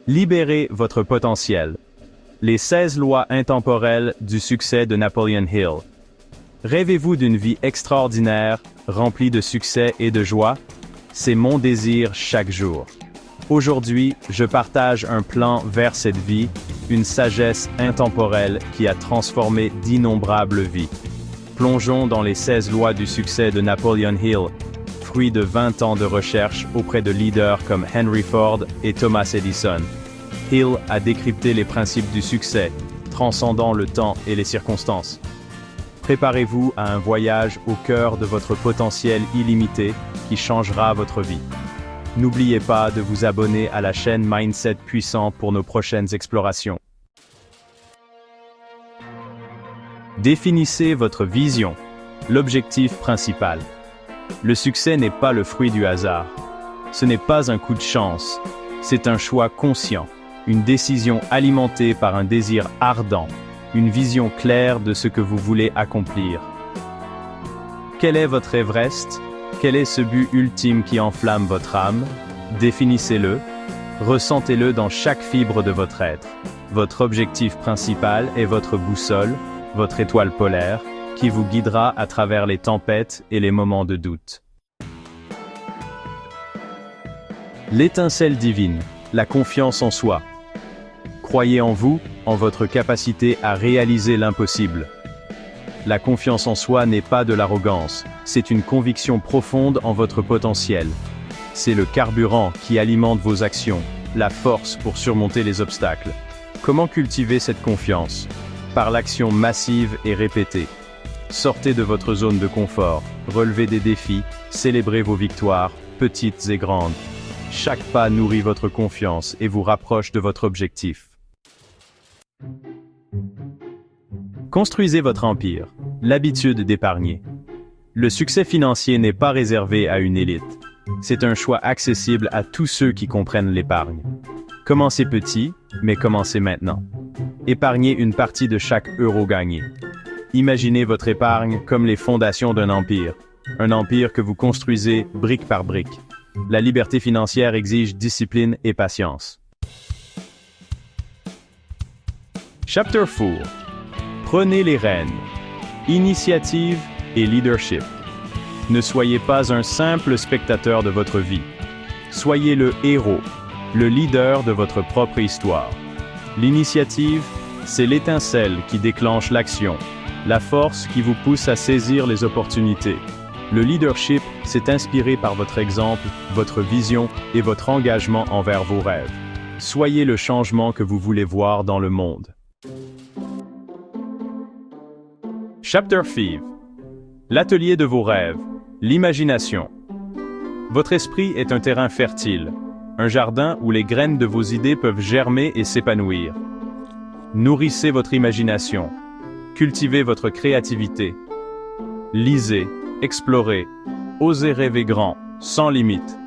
Libérez votre potentiel. Les 16 lois intemporelles du succès de Napoleon Hill. Rêvez-vous d'une vie extraordinaire, remplie de succès et de joie? C'est mon désir chaque jour. Aujourd'hui, je partage un plan vers cette vie, une sagesse intemporelle qui a transformé d'innombrables vies. Plongeons dans les 16 lois du succès de Napoleon Hill, fruit de 20 ans de recherche auprès de leaders comme Henry Ford et Thomas Edison. Hill a décrypté les principes du succès, transcendant le temps et les circonstances. Préparez-vous à un voyage au cœur de votre potentiel illimité qui changera votre vie. N'oubliez pas de vous abonner à la chaîne Mindset Puissant pour nos prochaines explorations. Définissez votre vision, l'objectif principal. Le succès n'est pas le fruit du hasard. Ce n'est pas un coup de chance. C'est un choix conscient, une décision alimentée par un désir ardent, une vision claire de ce que vous voulez accomplir. Quel est votre Everest? Quel est ce but ultime qui enflamme votre âme? Définissez-le, ressentez-le dans chaque fibre de votre être. Votre objectif principal est votre boussole, votre étoile polaire, qui vous guidera à travers les tempêtes et les moments de doute. L'étincelle divine, la confiance en soi. Croyez en vous, en votre capacité à réaliser l'impossible. La confiance en soi n'est pas de l'arrogance, c'est une conviction profonde en votre potentiel. C'est le carburant qui alimente vos actions, la force pour surmonter les obstacles. Comment cultiver cette confiance? Par l'action massive et répétée. Sortez de votre zone de confort, relevez des défis, célébrez vos victoires, petites et grandes. Chaque pas nourrit votre confiance et vous rapproche de votre objectif. Construisez votre empire, l'habitude d'épargner. Le succès financier n'est pas réservé à une élite. C'est un choix accessible à tous ceux qui comprennent l'épargne. Commencez petit, mais commencez maintenant. Épargnez une partie de chaque euro gagné. Imaginez votre épargne comme les fondations d'un empire. Un empire que vous construisez brique par brique. La liberté financière exige discipline et patience. Chapter 4. Prenez les rênes. Initiative et leadership. Ne soyez pas un simple spectateur de votre vie. Soyez le héros, le leader de votre propre histoire. L'initiative, c'est l'étincelle qui déclenche l'action, la force qui vous pousse à saisir les opportunités. Le leadership, c'est inspiré par votre exemple, votre vision et votre engagement envers vos rêves. Soyez le changement que vous voulez voir dans le monde. Chapter 5. L'atelier de vos rêves, l'imagination. Votre esprit est un terrain fertile, un jardin où les graines de vos idées peuvent germer et s'épanouir. Nourrissez votre imagination, cultivez votre créativité. Lisez, explorez, osez rêver grand, sans limite.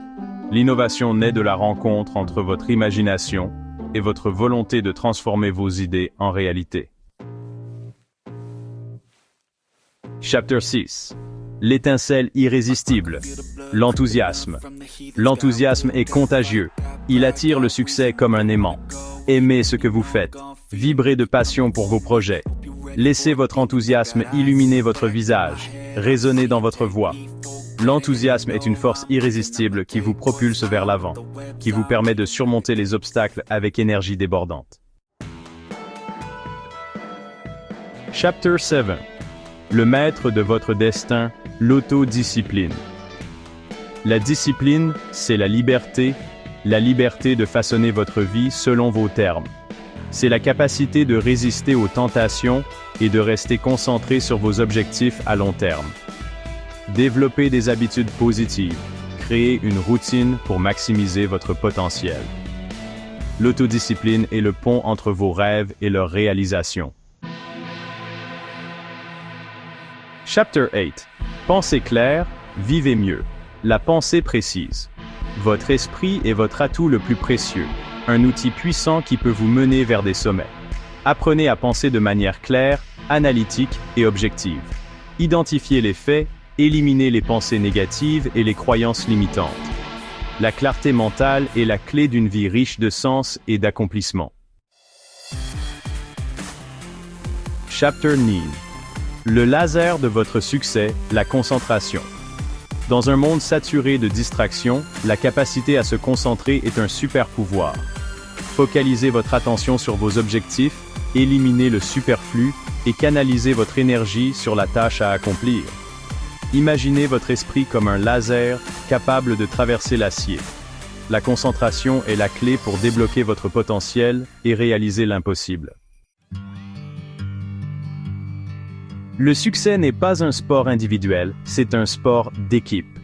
L'innovation naît de la rencontre entre votre imagination et votre volonté de transformer vos idées en réalité. Chapter 6. L'étincelle irrésistible, l'enthousiasme. L'enthousiasme est contagieux, il attire le succès comme un aimant. Aimez ce que vous faites, vibrez de passion pour vos projets. Laissez votre enthousiasme illuminer votre visage, résonner dans votre voix. L'enthousiasme est une force irrésistible qui vous propulse vers l'avant, qui vous permet de surmonter les obstacles avec énergie débordante. Chapter 7. Le maître de votre destin, l'autodiscipline. La discipline, c'est la liberté de façonner votre vie selon vos termes. C'est la capacité de résister aux tentations et de rester concentré sur vos objectifs à long terme. Développez des habitudes positives, créez une routine pour maximiser votre potentiel. L'autodiscipline est le pont entre vos rêves et leur réalisation. Chapter 8. Pensez clair, vivez mieux. La pensée précise. Votre esprit est votre atout le plus précieux, un outil puissant qui peut vous mener vers des sommets. Apprenez à penser de manière claire, analytique et objective. Identifiez les faits, éliminez les pensées négatives et les croyances limitantes. La clarté mentale est la clé d'une vie riche de sens et d'accomplissement. Chapter 9. Le laser de votre succès, la concentration. Dans un monde saturé de distractions, la capacité à se concentrer est un super pouvoir. Focalisez votre attention sur vos objectifs, éliminez le superflu et canalisez votre énergie sur la tâche à accomplir. Imaginez votre esprit comme un laser capable de traverser l'acier. La concentration est la clé pour débloquer votre potentiel et réaliser l'impossible. Le succès n'est pas un sport individuel, c'est un sport d'équipe.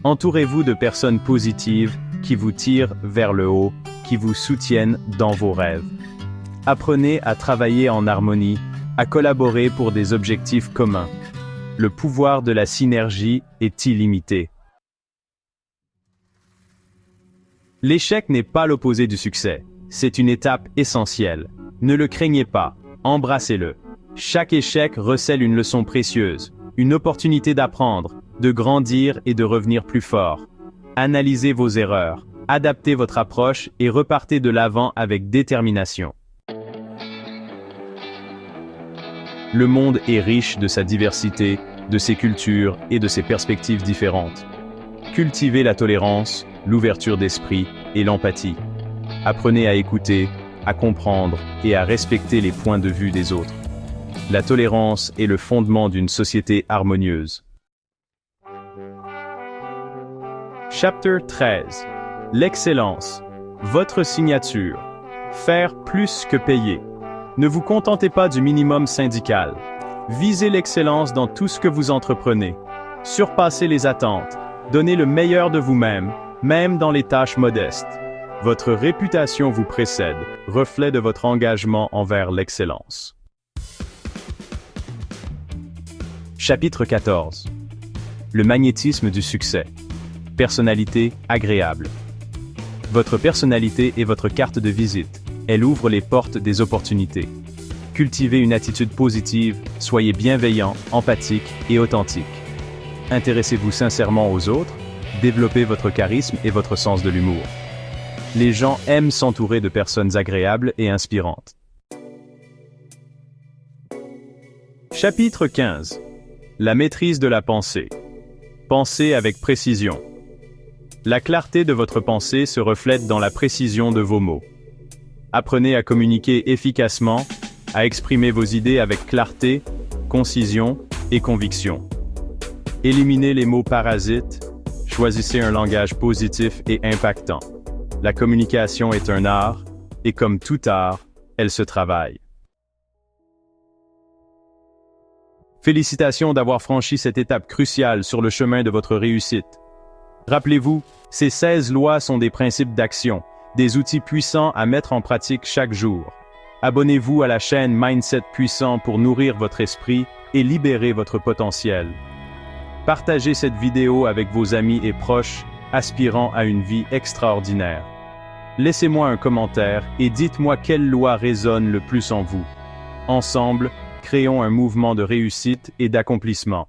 Entourez-vous de personnes positives qui vous tirent vers le haut, qui vous soutiennent dans vos rêves. Apprenez à travailler en harmonie, à collaborer pour des objectifs communs. Le pouvoir de la synergie est illimité. L'échec n'est pas l'opposé du succès, c'est une étape essentielle. Ne le craignez pas, embrassez-le. Chaque échec recèle une leçon précieuse, une opportunité d'apprendre, de grandir et de revenir plus fort. Analysez vos erreurs, adaptez votre approche et repartez de l'avant avec détermination. Le monde est riche de sa diversité, de ses cultures et de ses perspectives différentes. Cultivez la tolérance, l'ouverture d'esprit et l'empathie. Apprenez à écouter, à comprendre et à respecter les points de vue des autres. La tolérance est le fondement d'une société harmonieuse. Chapter 13. L'excellence. Votre signature. Faire plus que payer. Ne vous contentez pas du minimum syndical. Visez l'excellence dans tout ce que vous entreprenez. Surpassez les attentes. Donnez le meilleur de vous-même, même dans les tâches modestes. Votre réputation vous précède, reflet de votre engagement envers l'excellence. Chapitre 14. Le magnétisme du succès. Personnalité agréable. Votre personnalité est votre carte de visite. Elle ouvre les portes des opportunités. Cultivez une attitude positive, soyez bienveillant, empathique et authentique. Intéressez-vous sincèrement aux autres, développez votre charisme et votre sens de l'humour. Les gens aiment s'entourer de personnes agréables et inspirantes. Chapitre 15. La maîtrise de la pensée. Pensez avec précision. La clarté de votre pensée se reflète dans la précision de vos mots. Apprenez à communiquer efficacement, à exprimer vos idées avec clarté, concision et conviction. Éliminez les mots parasites, choisissez un langage positif et impactant. La communication est un art, et comme tout art, elle se travaille. Félicitations d'avoir franchi cette étape cruciale sur le chemin de votre réussite. Rappelez-vous, ces 16 lois sont des principes d'action, des outils puissants à mettre en pratique chaque jour. Abonnez-vous à la chaîne Mindset Puissant pour nourrir votre esprit et libérer votre potentiel. Partagez cette vidéo avec vos amis et proches aspirant à une vie extraordinaire. Laissez-moi un commentaire et dites-moi quelle loi résonne le plus en vous. Ensemble, créons un mouvement de réussite et d'accomplissement.